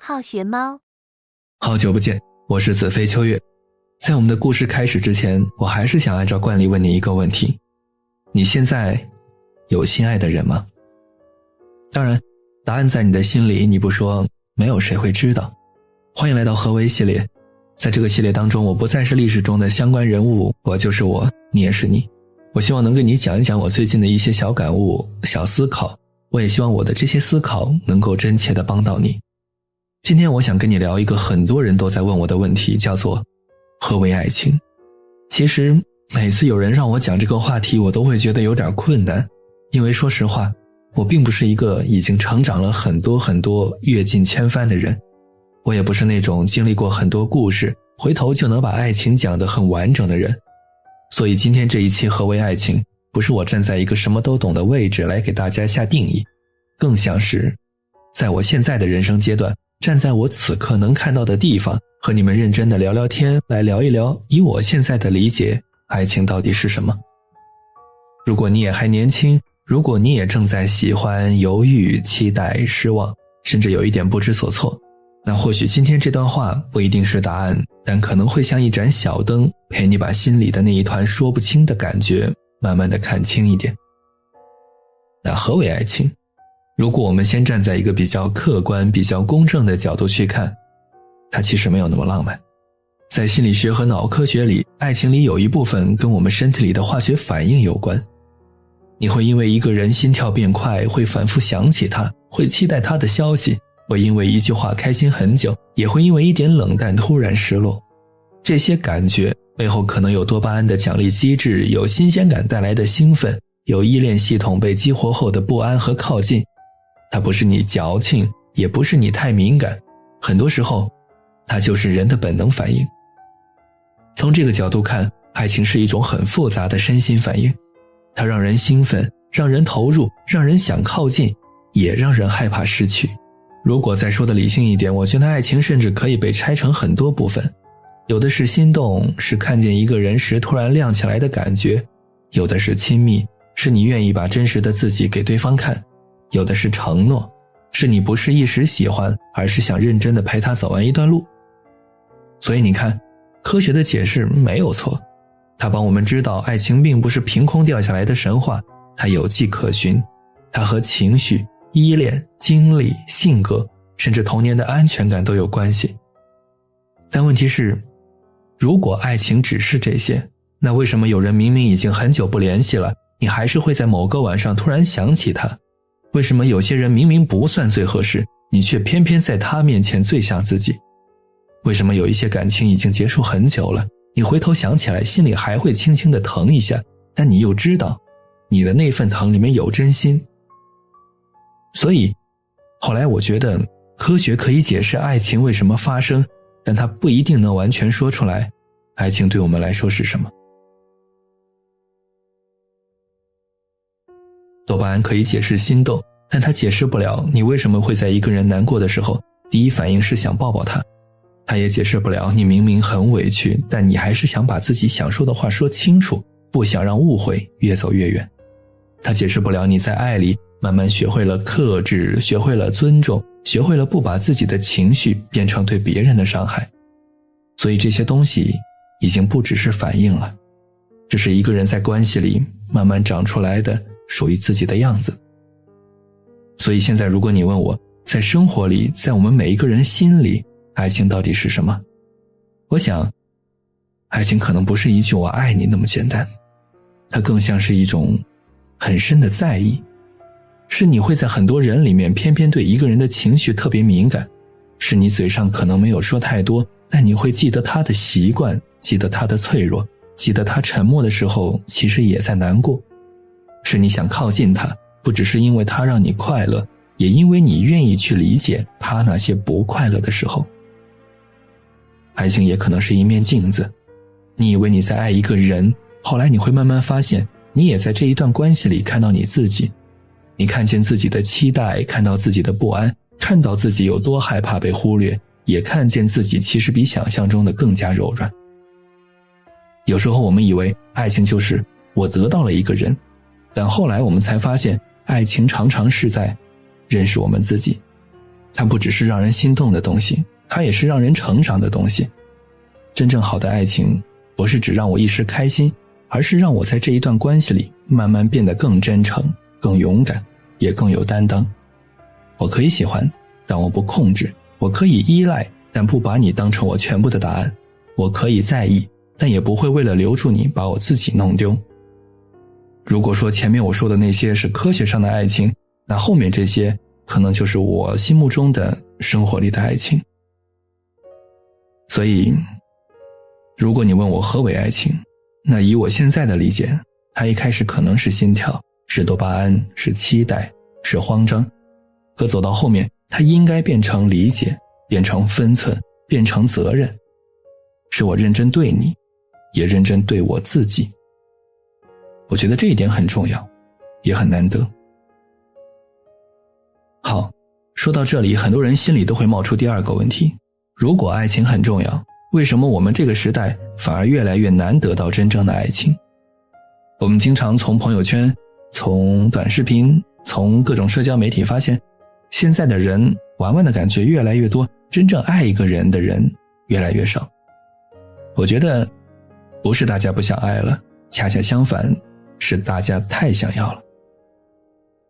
好学猫。好久不见，我是子飞秋月。在我们的故事开始之前，我还是想按照惯例问你一个问题：你现在有心爱的人吗？当然，答案在你的心里，你不说，没有谁会知道。欢迎来到何为系列，在这个系列当中，我不再是历史中的相关人物，我就是我，你也是你。我希望能跟你讲一讲我最近的一些小感悟、小思考，我也希望我的这些思考能够真切地帮到你。今天我想跟你聊一个很多人都在问我的问题，叫做何为爱情？其实每次有人让我讲这个话题，我都会觉得有点困难，因为说实话，我并不是一个已经成长了很多阅尽千帆的人，我也不是那种经历过很多故事，回头就能把爱情讲得很完整的人。所以今天这一期何为爱情，不是我站在一个什么都懂的位置来给大家下定义，更像是在我现在的人生阶段，站在我此刻能看到的地方，和你们认真的聊聊天，来聊一聊以我现在的理解，爱情到底是什么。如果你也还年轻，如果你也正在喜欢、犹豫、期待、失望，甚至有一点不知所措，那或许今天这段话不一定是答案，但可能会像一盏小灯，陪你把心里的那一团说不清的感觉慢慢的看清一点。那何为爱情？如果我们先站在一个比较客观、比较公正的角度去看，它其实没有那么浪漫。在心理学和脑科学里，爱情里有一部分跟我们身体里的化学反应有关。你会因为一个人心跳变快，会反复想起他，会期待他的消息，会因为一句话开心很久，也会因为一点冷淡突然失落。这些感觉背后可能有多巴胺的奖励机制，有新鲜感带来的兴奋，有依恋系统被激活后的不安和靠近。它不是你矫情，也不是你太敏感，很多时候它就是人的本能反应。从这个角度看，爱情是一种很复杂的身心反应，它让人兴奋，让人投入，让人想靠近，也让人害怕失去。如果再说的理性一点，我觉得爱情甚至可以被拆成很多部分。有的是心动，是看见一个人时突然亮起来的感觉；有的是亲密，是你愿意把真实的自己给对方看；有的是承诺，是你不是一时喜欢，而是想认真地陪他走完一段路。所以你看，科学的解释没有错，它帮我们知道爱情并不是凭空掉下来的神话，它有迹可循，它和情绪、依恋、经历、性格，甚至童年的安全感都有关系。但问题是，如果爱情只是这些，那为什么有人明明已经很久不联系了，你还是会在某个晚上突然想起他？为什么有些人明明不算最合适，你却偏偏在他面前最像自己？为什么有一些感情已经结束很久了，你回头想起来心里还会轻轻地疼一下，但你又知道你的那份疼里面有真心？所以后来我觉得科学可以解释爱情为什么发生，但它不一定能完全说出来爱情对我们来说是什么。多巴胺可以解释心动，但它解释不了你为什么会在一个人难过的时候第一反应是想抱抱他。它也解释不了你明明很委屈，但你还是想把自己想说的话说清楚，不想让误会越走越远。它解释不了你在爱里慢慢学会了克制，学会了尊重，学会了不把自己的情绪变成对别人的伤害。所以这些东西已经不只是反应了，这是一个人在关系里慢慢长出来的属于自己的样子。所以现在如果你问我，在生活里，在我们每一个人心里，爱情到底是什么？我想，爱情可能不是一句我爱你那么简单，它更像是一种很深的在意，是你会在很多人里面偏偏对一个人的情绪特别敏感，是你嘴上可能没有说太多，但你会记得他的习惯，记得他的脆弱，记得他沉默的时候其实也在难过，是你想靠近他，不只是因为他让你快乐，也因为你愿意去理解他那些不快乐的时候。爱情也可能是一面镜子，你以为你在爱一个人，后来你会慢慢发现，你也在这一段关系里看到你自己。你看见自己的期待，看到自己的不安，看到自己有多害怕被忽略，也看见自己其实比想象中的更加柔软。有时候我们以为爱情就是我得到了一个人，但后来我们才发现，爱情常常是在认识我们自己。它不只是让人心动的东西，它也是让人成长的东西。真正好的爱情不是只让我一时开心，而是让我在这一段关系里慢慢变得更真诚，更勇敢，也更有担当。我可以喜欢，但我不控制；我可以依赖，但不把你当成我全部的答案；我可以在意，但也不会为了留住你把我自己弄丢。如果说前面我说的那些是科学上的爱情，那后面这些可能就是我心目中的生活里的爱情。所以如果你问我何为爱情，那以我现在的理解，它一开始可能是心跳，是多巴胺，是期待，是慌张，可走到后面它应该变成理解，变成分寸，变成责任，是我认真对你，也认真对我自己。我觉得这一点很重要，也很难得。好，说到这里，很多人心里都会冒出第二个问题，如果爱情很重要，为什么我们这个时代反而越来越难得到真正的爱情？我们经常从朋友圈，从短视频，从各种社交媒体发现，现在的人玩玩的感觉越来越多，真正爱一个人的人越来越少。我觉得不是大家不想爱了，恰恰相反，是大家太想要了。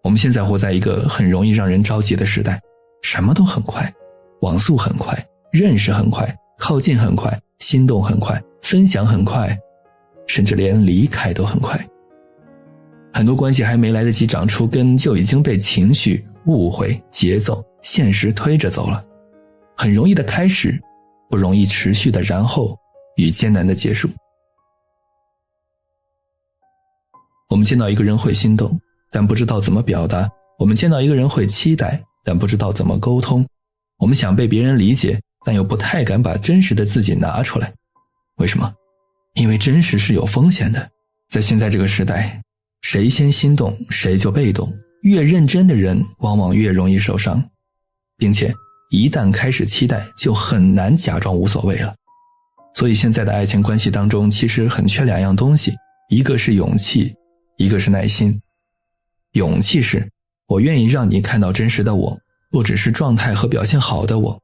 我们现在活在一个很容易让人着急的时代，什么都很快，网速很快，认识很快，靠近很快，心动很快，分享很快，甚至连离开都很快。很多关系还没来得及长出根，就已经被情绪、误会、节奏、现实推着走了。很容易的开始，不容易持续的然后与艰难的结束。我们见到一个人会心动，但不知道怎么表达；我们见到一个人会期待，但不知道怎么沟通；我们想被别人理解，但又不太敢把真实的自己拿出来。为什么？因为真实是有风险的。在现在这个时代，谁先心动谁就被动，越认真的人往往越容易受伤，并且一旦开始期待，就很难假装无所谓了。所以现在的爱情关系当中，其实很缺两样东西，一个是勇气，一个是耐心。勇气是我愿意让你看到真实的我，不只是状态和表现好的我。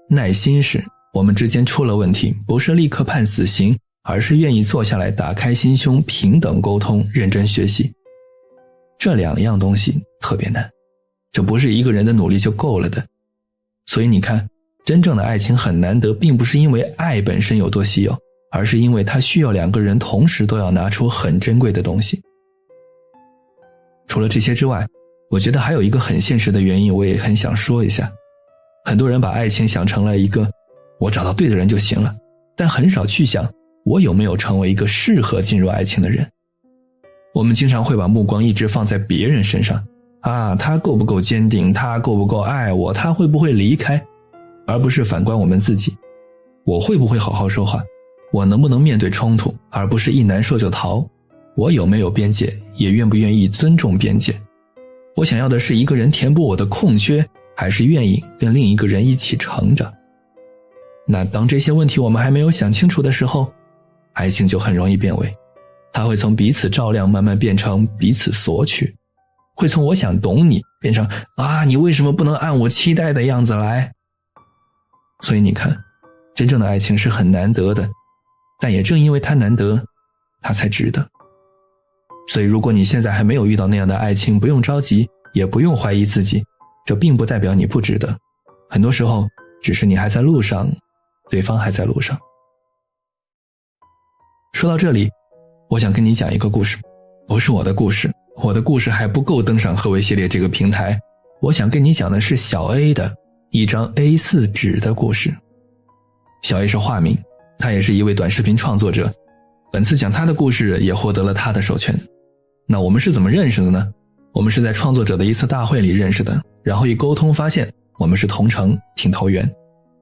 耐心是我们之间出了问题，不是立刻判死刑，而是愿意坐下来打开心胸，平等沟通，认真学习。这两样东西特别难，这不是一个人的努力就够了的。所以你看，真正的爱情很难得，并不是因为爱本身有多稀有，而是因为它需要两个人同时都要拿出很珍贵的东西。除了这些之外，我觉得还有一个很现实的原因，我也很想说一下。很多人把爱情想成了一个我找到对的人就行了，但很少去想我有没有成为一个适合进入爱情的人。我们经常会把目光一直放在别人身上，他够不够坚定，他够不够爱我，他会不会离开，而不是反观我们自己。我会不会好好说话，我能不能面对冲突，而不是一难受就逃。我有没有边界，也愿不愿意尊重边界。我想要的是一个人填补我的空缺，还是愿意跟另一个人一起成长。那当这些问题我们还没有想清楚的时候，爱情就很容易变味。它会从彼此照亮慢慢变成彼此索取，会从我想懂你变成你为什么不能按我期待的样子来。所以你看，真正的爱情是很难得的，但也正因为它难得，它才值得。所以如果你现在还没有遇到那样的爱情，不用着急，也不用怀疑自己，这并不代表你不值得。很多时候只是你还在路上，对方还在路上。说到这里，我想跟你讲一个故事，不是我的故事，我的故事还不够登上何为系列这个平台。我想跟你讲的是小 A 的一张 A4 纸的故事。小 A 是化名，他也是一位短视频创作者，本次讲他的故事也获得了他的授权。那我们是怎么认识的呢？我们是在创作者的一次大会里认识的，然后一沟通发现我们是同城，挺投缘，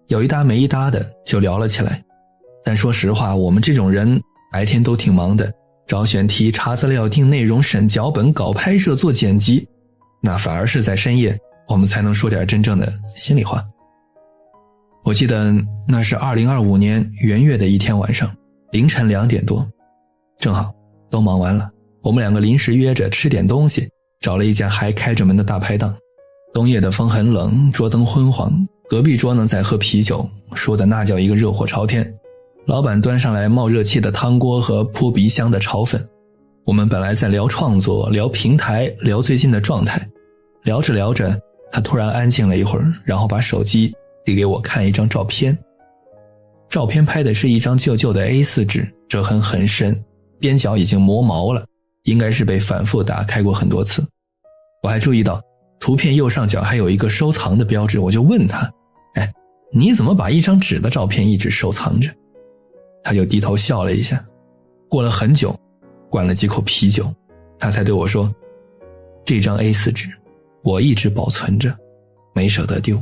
有一搭没一搭的就聊了起来。但说实话，我们这种人白天都挺忙的，找选题、查资料、定内容、审脚本、搞拍摄、做剪辑，那反而是在深夜我们才能说点真正的心里话。我记得那是2025年元月的一天晚上，凌晨2点多，正好都忙完了，我们两个临时约着吃点东西，找了一家还开着门的大排档。冬夜的风很冷，桌灯昏黄，隔壁桌呢在喝啤酒，说的那叫一个热火朝天。老板端上来冒热气的汤锅和扑鼻香的炒粉。我们本来在聊创作，聊平台，聊最近的状态。聊着聊着，他突然安静了一会儿，然后把手机递给我看一张照片。照片拍的是一张旧旧的 A4 纸，折痕很深，边角已经磨毛了，应该是被反复打开过很多次。我还注意到图片右上角还有一个收藏的标志，我就问他，你怎么把一张纸的照片一直收藏着？他就低头笑了一下，过了很久，灌了几口啤酒，他才对我说，这张 A4 纸我一直保存着，没舍得丢。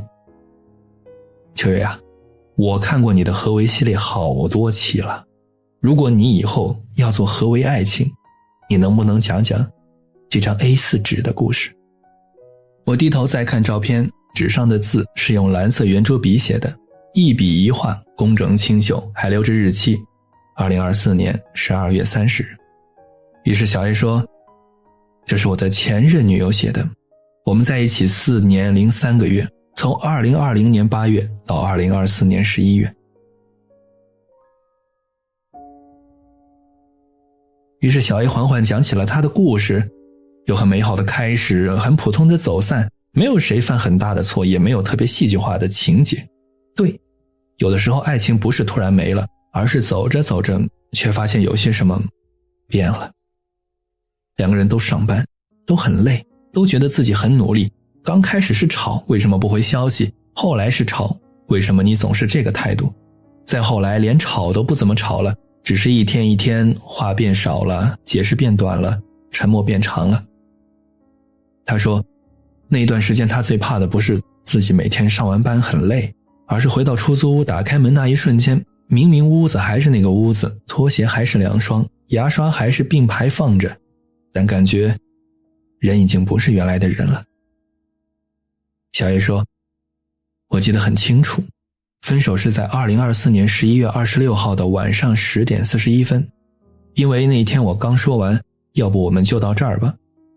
秋月啊，我看过你的何为系列好多期了，如果你以后要做何为爱情，你能不能讲讲这张 A4 纸的故事？我低头再看照片，纸上的字是用蓝色圆珠笔写的，一笔一画，工整清秀，还留着日期，2024年12月30日。于是小 A 说，这是我的前任女友写的，我们在一起4年零3个月，从2020年8月到2024年11月。于是小 A 缓缓讲起了他的故事，有很美好的开始，很普通的走散，没有谁犯很大的错，也没有特别戏剧化的情节。对，有的时候爱情不是突然没了，而是走着走着却发现有些什么变了。两个人都上班，都很累，都觉得自己很努力，刚开始是吵，为什么不回消息？后来是吵，为什么你总是这个态度？再后来连吵都不怎么吵了，只是一天一天话变少了，解释变短了，沉默变长了。他说，那段时间他最怕的不是自己每天上完班很累，而是回到出租屋，打开门那一瞬间，明明屋子还是那个屋子，拖鞋还是2双，牙刷还是并排放着，但感觉人已经不是原来的人了。小 A 说，我记得很清楚，分手是在2024年11月26号的晚上10点41分，因为那天我刚说完，要不我们就到这儿吧，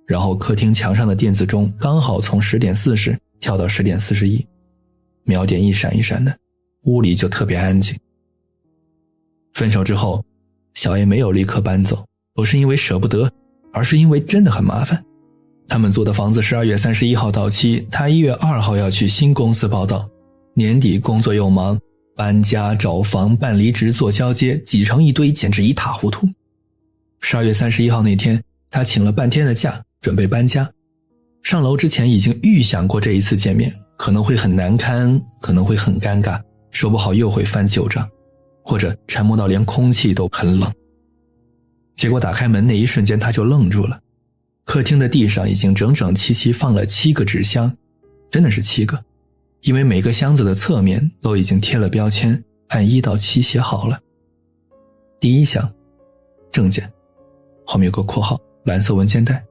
然后客厅墙上的电子钟刚好从10点40跳到10点41，秒点一闪一闪的，屋里就特别安静。分手之后，小 A 没有立刻搬走，不是因为舍不得，而是因为真的很麻烦。他们租的房子12月31号到期，他1月2号要去新公司报到，年底工作又忙，搬家找房办离职做交接，挤成一堆，简直一塌糊涂。12月31号那天，他请了半天的假，准备搬家。上楼之前已经预想过这一次见面可能会很难堪，可能会很尴尬，说不好又会翻旧账，或者沉默到连空气都很冷。结果打开门那一瞬间他就愣住了，客厅的地上已经整整齐齐放了7个纸箱，真的是7个，因为每个箱子的侧面都已经贴了标签，按1到7写好了。第1箱证件，后面有个括号蓝色文件袋。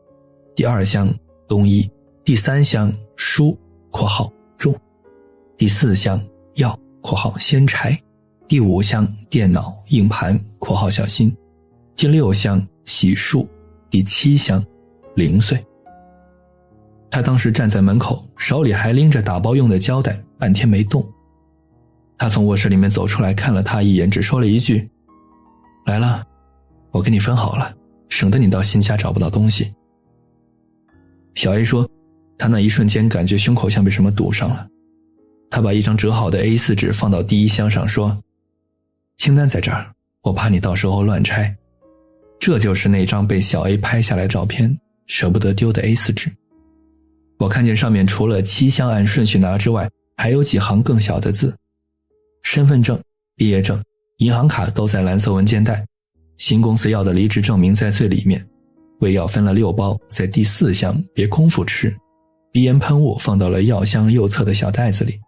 第2箱冬衣。第3箱书括号重。第4箱药括号鲜柴。第5箱电脑硬盘括号小心。第6箱洗漱。第7箱零碎。他当时站在门口，手里还拎着打包用的胶带，半天没动。他从卧室里面走出来，看了他一眼，只说了一句，来了，我跟你分好了，省得你到新家找不到东西。小 A 说，他那一瞬间感觉胸口像被什么堵上了。他把一张折好的 A4 纸放到第1箱上，说，清单在这儿，我怕你到时候乱拆。这就是那张被小 A 拍下来照片，舍不得丢的 A4 纸。我看见上面除了7箱按顺序拿之外，还有几行更小的字，身份证、毕业证、银行卡都在蓝色文件袋，新公司要的离职证明在最里面，胃药分了6包，在第4箱，别空腹吃，鼻炎喷雾放到了药箱右侧的小袋子里，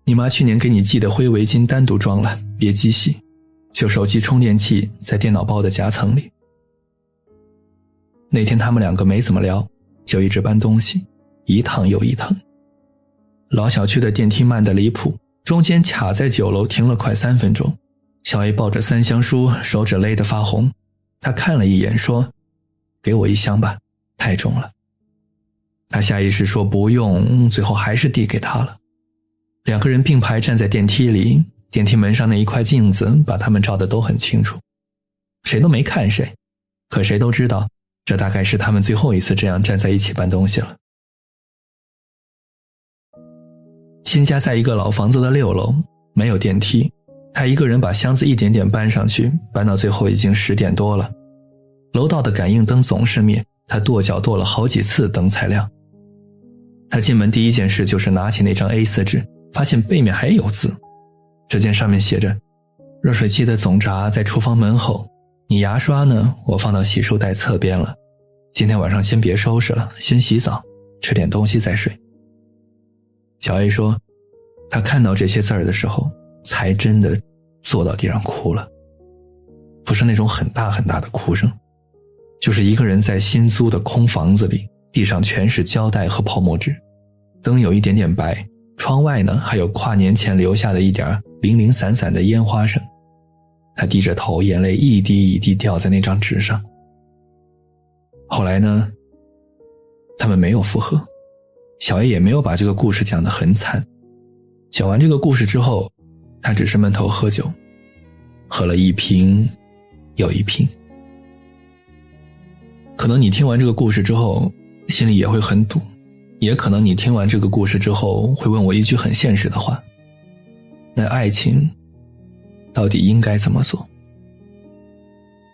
你妈去年给你寄的灰围巾单独装了，别机洗，旧手机充电器在电脑包的夹层里。那天他们2个没怎么聊，就一直搬东西，一趟又一趟。老小区的电梯慢得离谱，中间卡在9楼停了快3分钟。小 A 抱着3箱书，手指勒得发红。他看了一眼说，给我1箱吧，太重了。他下意识说不用，最后还是递给他了。两个人并排站在电梯里，电梯门上那一块镜子把他们照得都很清楚，谁都没看谁，可谁都知道这大概是他们最后一次这样站在一起搬东西了。新家在一个老房子的6楼，没有电梯，他一个人把箱子一点点搬上去，搬到最后已经10点多了。楼道的感应灯总是灭，他跺脚跺了好几次灯才亮。他进门第一件事就是拿起那张 A4 纸，发现背面还有字，这件上面写着：热水器的总闸在厨房门后，你牙刷呢，我放到洗漱袋侧边了。今天晚上先别收拾了，先洗澡，吃点东西再睡。小 A 说，他看到这些字儿的时候，才真的坐到地上哭了。不是那种很大很大的哭声，就是一个人在新租的空房子里，地上全是胶带和泡沫纸，灯有一点点白，窗外呢还有跨年前留下的一点零零散散的烟花声。他低着头，眼泪一滴一滴掉在那张纸上。后来呢，他们没有复合，小 A 也没有把这个故事讲得很惨。讲完这个故事之后，他只是闷头喝酒，喝了一瓶又一瓶。可能你听完这个故事之后心里也会很堵，也可能你听完这个故事之后会问我一句很现实的话，那爱情到底应该怎么做？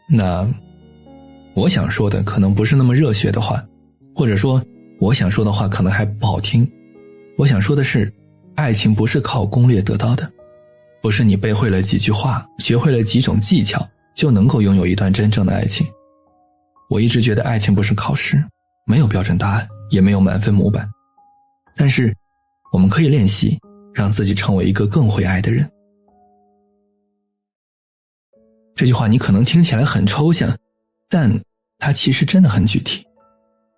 那我想说的可能不是那么热血的话，或者说我想说的话可能还不好听。我想说的是，爱情不是靠攻略得到的，不是你背会了几句话，学会了几种技巧就能够拥有一段真正的爱情。我一直觉得爱情不是考试，没有标准答案，也没有满分模板，但是我们可以练习，让自己成为一个更会爱的人。这句话你可能听起来很抽象，但它其实真的很具体。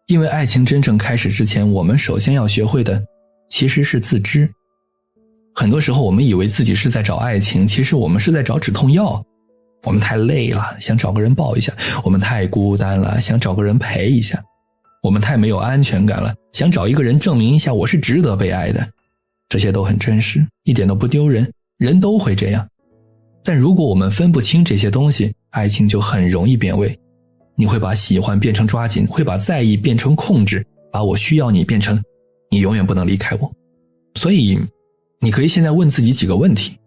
因为爱情真正开始之前，我们首先要学会的其实是自知。很多时候我们以为自己是在找爱情，其实我们是在找止痛药。我们太累了，想找个人抱一下；我们太孤单了，想找个人陪一下；我们太没有安全感了，想找一个人证明一下我是值得被爱的。这些都很真实，一点都不丢人，人都会这样。但如果我们分不清这些东西，爱情就很容易变味。你会把喜欢变成抓紧，会把在意变成控制，把我需要你变成你永远不能离开我。所以你可以现在问自己几个问题：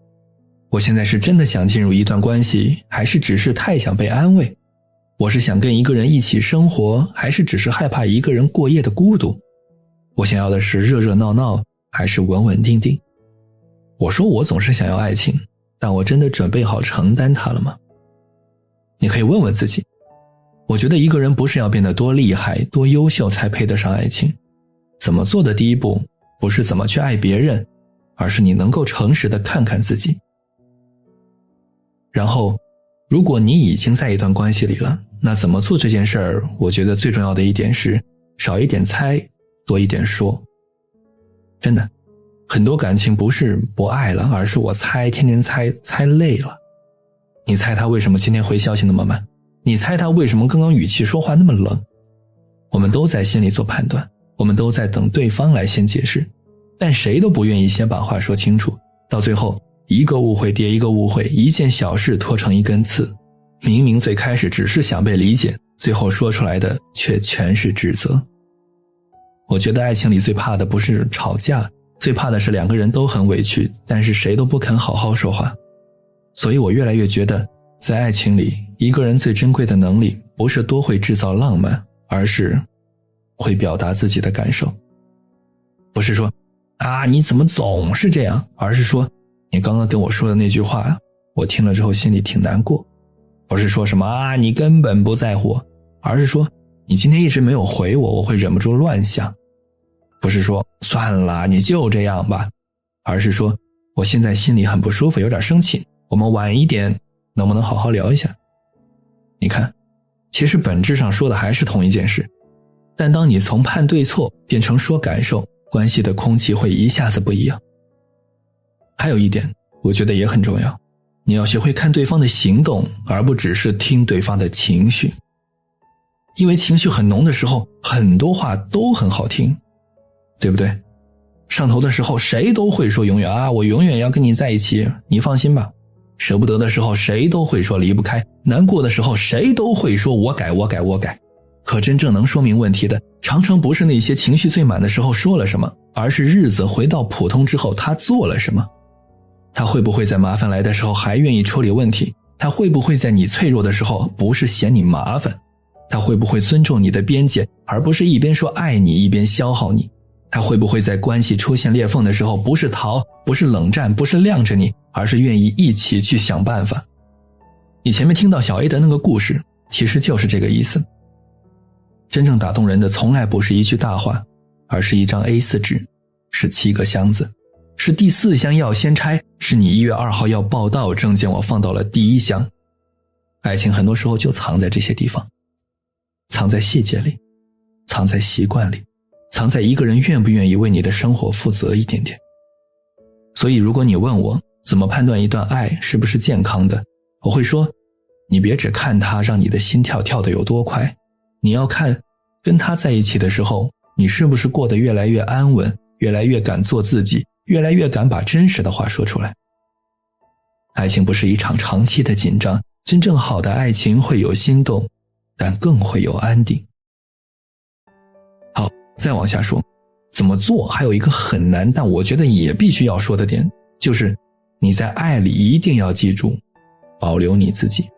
我现在是真的想进入一段关系，还是只是太想被安慰？我是想跟一个人一起生活，还是只是害怕一个人过夜的孤独？我想要的是热热闹闹，还是稳稳定定？我说我总是想要爱情，但我真的准备好承担它了吗？你可以问问自己。我觉得一个人不是要变得多厉害多优秀才配得上爱情，怎么做的第一步不是怎么去爱别人，而是你能够诚实地看看自己。然后如果你已经在一段关系里了，那怎么做这件事儿，我觉得最重要的一点是少一点猜，多一点说。真的，很多感情不是不爱了，而是我猜，天天猜，猜累了。你猜他为什么今天回消息那么慢？你猜他为什么刚刚语气说话那么冷？我们都在心里做判断，我们都在等对方来先解释，但谁都不愿意先把话说清楚，到最后一个误会叠一个误会，一件小事拖成一根刺。明明最开始只是想被理解，最后说出来的却全是指责。我觉得爱情里最怕的不是吵架，最怕的是两个人都很委屈，但是谁都不肯好好说话。所以我越来越觉得，在爱情里，一个人最珍贵的能力不是多会制造浪漫，而是会表达自己的感受。不是说你怎么总是这样，而是说你刚刚跟我说的那句话，我听了之后心里挺难过。不是说什么你根本不在乎我，而是说你今天一直没有回我，我会忍不住乱想。不是说算了你就这样吧，而是说我现在心里很不舒服，有点生气，我们晚一点能不能好好聊一下？你看，其实本质上说的还是同一件事，但当你从判对错变成说感受，关系的空气会一下子不一样。还有一点我觉得也很重要，你要学会看对方的行动，而不只是听对方的情绪。因为情绪很浓的时候，很多话都很好听，对不对？上头的时候谁都会说永远啊，我永远要跟你在一起，你放心吧。舍不得的时候谁都会说离不开，难过的时候谁都会说我改。可真正能说明问题的，常常不是那些情绪最满的时候说了什么，而是日子回到普通之后他做了什么。他会不会在麻烦来的时候还愿意处理问题？他会不会在你脆弱的时候不是嫌你麻烦？他会不会尊重你的边界，而不是一边说爱你一边消耗你？他会不会在关系出现裂缝的时候不是逃，不是冷战，不是晾着你，而是愿意一起去想办法？你前面听到小 A 的那个故事，其实就是这个意思。真正打动人的从来不是一句大话，而是一张 A4 纸，是7个箱子，是第4箱要先拆，是你1月2号要报到，证件我放到了第1箱。爱情很多时候就藏在这些地方，藏在细节里，藏在习惯里，藏在一个人愿不愿意为你的生活负责一点点。所以如果你问我怎么判断一段爱是不是健康的，我会说，你别只看他让你的心跳跳得有多快，你要看跟他在一起的时候，你是不是过得越来越安稳，越来越敢做自己，越来越敢把真实的话说出来。爱情不是一场长期的紧张，真正好的爱情会有心动，但更会有安定。好，再往下说，怎么做还有一个很难，但我觉得也必须要说的点，就是你在爱里一定要记住，保留你自己。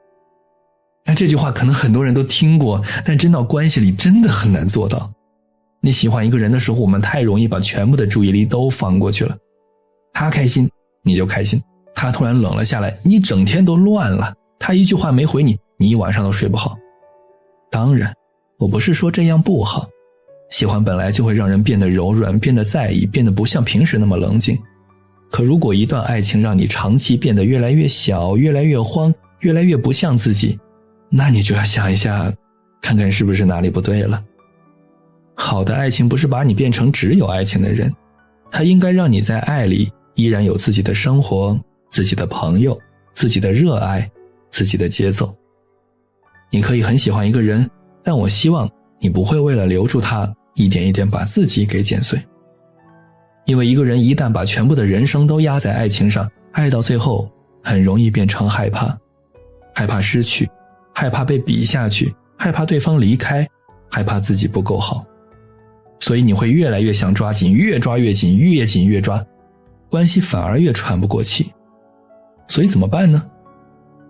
这句话可能很多人都听过，但真到关系里真的很难做到。你喜欢一个人的时候，我们太容易把全部的注意力都放过去了。他开心你就开心，他突然冷了下来，你整天都乱了，他一句话没回你，你一晚上都睡不好。当然我不是说这样不好，喜欢本来就会让人变得柔软，变得在意，变得不像平时那么冷静。可如果一段爱情让你长期变得越来越小，越来越慌，越来越不像自己，那你就要想一下，看看是不是哪里不对了。好的爱情不是把你变成只有爱情的人，它应该让你在爱里依然有自己的生活，自己的朋友，自己的热爱，自己的节奏。你可以很喜欢一个人，但我希望你不会为了留住他，一点一点把自己给剪碎。因为一个人一旦把全部的人生都压在爱情上，爱到最后很容易变成害怕，害怕失去，害怕被比下去，害怕对方离开，害怕自己不够好。所以你会越来越想抓紧，越抓越紧，越紧越抓，关系反而越喘不过气。所以怎么办呢？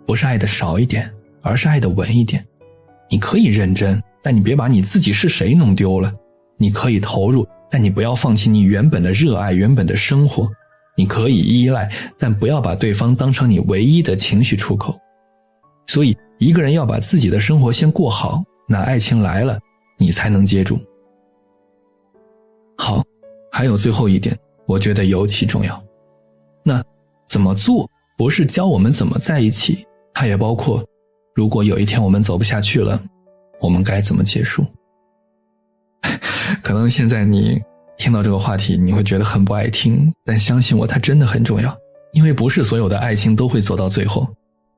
不是爱的少一点，而是爱的稳一点。你可以认真，但你别把你自己是谁弄丢了。你可以投入，但你不要放弃你原本的热爱，原本的生活。你可以依赖，但不要把对方当成你唯一的情绪出口。所以一个人要把自己的生活先过好，那爱情来了，你才能接住。好，还有最后一点，我觉得尤其重要。那怎么做，不是教我们怎么在一起，它也包括如果有一天我们走不下去了，我们该怎么结束。可能现在你听到这个话题你会觉得很不爱听，但相信我，它真的很重要。因为不是所有的爱情都会走到最后，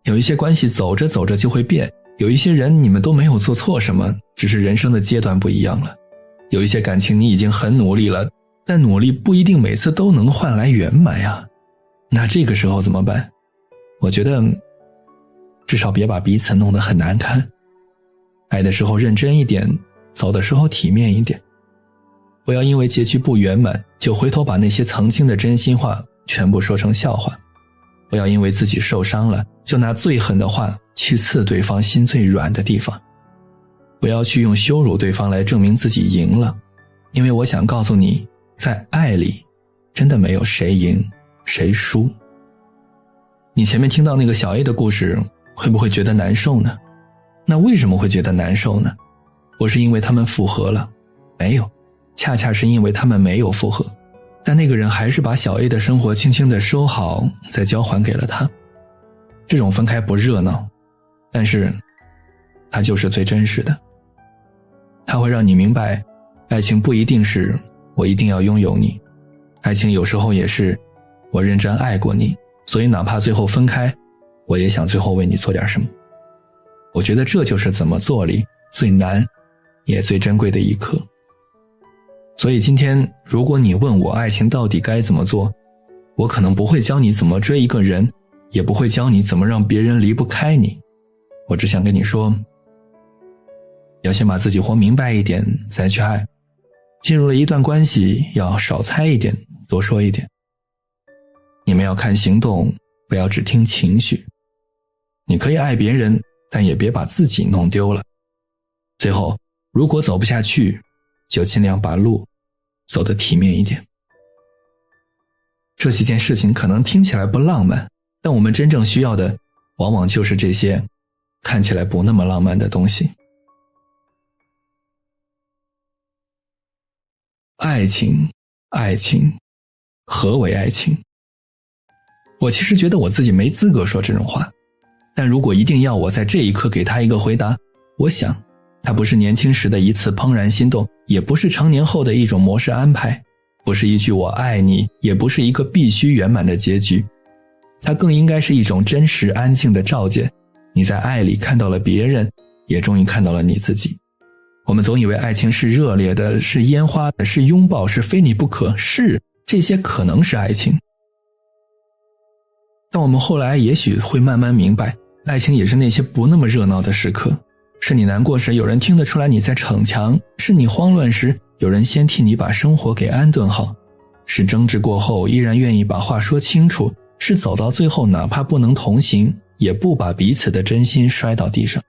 有一些关系走着走着就会变，有一些人你们都没有做错什么，只是人生的阶段不一样了。有一些感情你已经很努力了，但努力不一定每次都能换来圆满呀。那这个时候怎么办？我觉得至少别把彼此弄得很难堪。爱的时候认真一点，走的时候体面一点。不要因为结局不圆满，就回头把那些曾经的真心话全部说成笑话。不要因为自己受伤了，就拿最狠的话去刺对方心最软的地方。不要去用羞辱对方来证明自己赢了，因为我想告诉你，在爱里真的没有谁赢谁输。你前面听到那个小 A 的故事，会不会觉得难受呢？那为什么会觉得难受呢？不是因为他们复合了，没有，恰恰是因为他们没有复合，但那个人还是把小 A 的生活轻轻地收好，再交还给了他。这种分开不热闹，但是它就是最真实的。它会让你明白，爱情不一定是我一定要拥有你，爱情有时候也是我认真爱过你，所以哪怕最后分开，我也想最后为你做点什么。我觉得这就是怎么做里最难也最珍贵的一刻。所以今天如果你问我爱情到底该怎么做，我可能不会教你怎么追一个人，也不会教你怎么让别人离不开你。我只想跟你说，要先把自己活明白一点再去爱。进入了一段关系，要少猜一点，多说一点。你们要看行动，不要只听情绪。你可以爱别人，但也别把自己弄丢了。最后，如果走不下去，就尽量把路走得体面一点。这几件事情可能听起来不浪漫，但我们真正需要的往往就是这些看起来不那么浪漫的东西。爱情，爱情，何为爱情？我其实觉得我自己没资格说这种话，但如果一定要我在这一刻给他一个回答，我想它不是年轻时的一次怦然心动，也不是成年后的一种模式安排，不是一句我爱你，也不是一个必须圆满的结局。它更应该是一种真实安静的照见，你在爱里看到了别人，也终于看到了你自己。我们总以为爱情是热烈的，是烟花的，是拥抱，是非你不可，是这些可能是爱情。但我们后来也许会慢慢明白，爱情也是那些不那么热闹的时刻，是你难过时有人听得出来你在逞强，是你慌乱时有人先替你把生活给安顿好，是争执过后依然愿意把话说清楚，是走到最后哪怕不能同行，也不把彼此的真心摔到地上。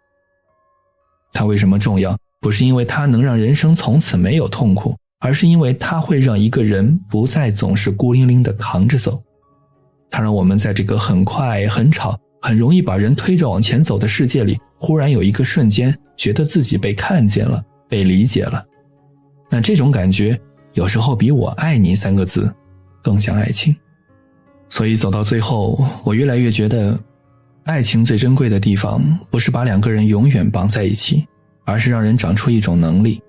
它为什么重要？不是因为它能让人生从此没有痛苦，而是因为它会让一个人不再总是孤零零地扛着走。它让我们在这个很快、很吵、很容易把人推着往前走的世界里，忽然有一个瞬间觉得自己被看见了，被理解了。那这种感觉有时候比我爱你3个字更像爱情。所以走到最后，我越来越觉得爱情最珍贵的地方不是把2个人永远绑在一起，而是让人长出一种能力，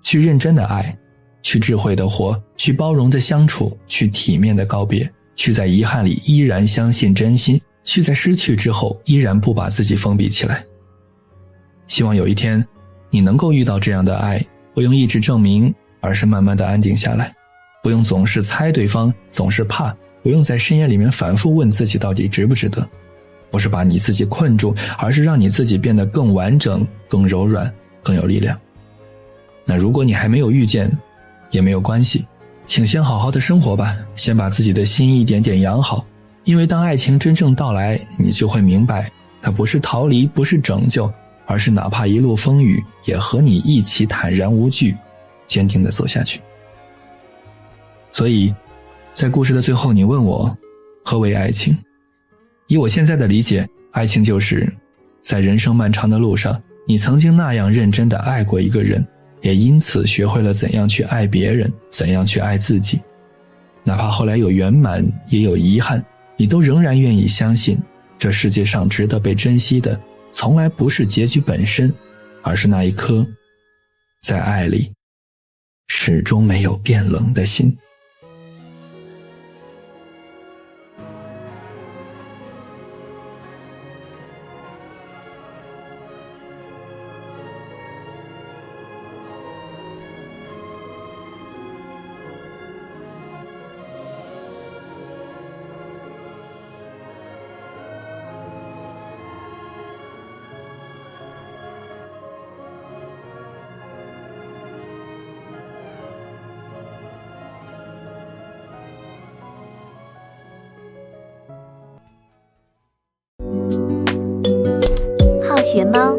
去认真的爱，去智慧的活，去包容的相处，去体面的告别，去在遗憾里依然相信真心，去在失去之后依然不把自己封闭起来。希望有一天你能够遇到这样的爱，不用意志证明，而是慢慢的安定下来，不用总是猜对方，总是怕，不用在深夜里面反复问自己到底值不值得，不是把你自己困住，而是让你自己变得更完整，更柔软，更有力量。那如果你还没有遇见，也没有关系，请先好好的生活吧，先把自己的心一点点养好，因为当爱情真正到来，你就会明白，它不是逃离，不是拯救，而是哪怕一路风雨，也和你一起坦然无惧，坚定地走下去。所以在故事的最后，你问我何为爱情？以我现在的理解，爱情就是在人生漫长的路上，你曾经那样认真地爱过一个人，也因此学会了怎样去爱别人，怎样去爱自己。哪怕后来有圆满，也有遗憾，你都仍然愿意相信，这世界上值得被珍惜的，从来不是结局本身，而是那一颗在爱里始终没有变冷的心。好学猫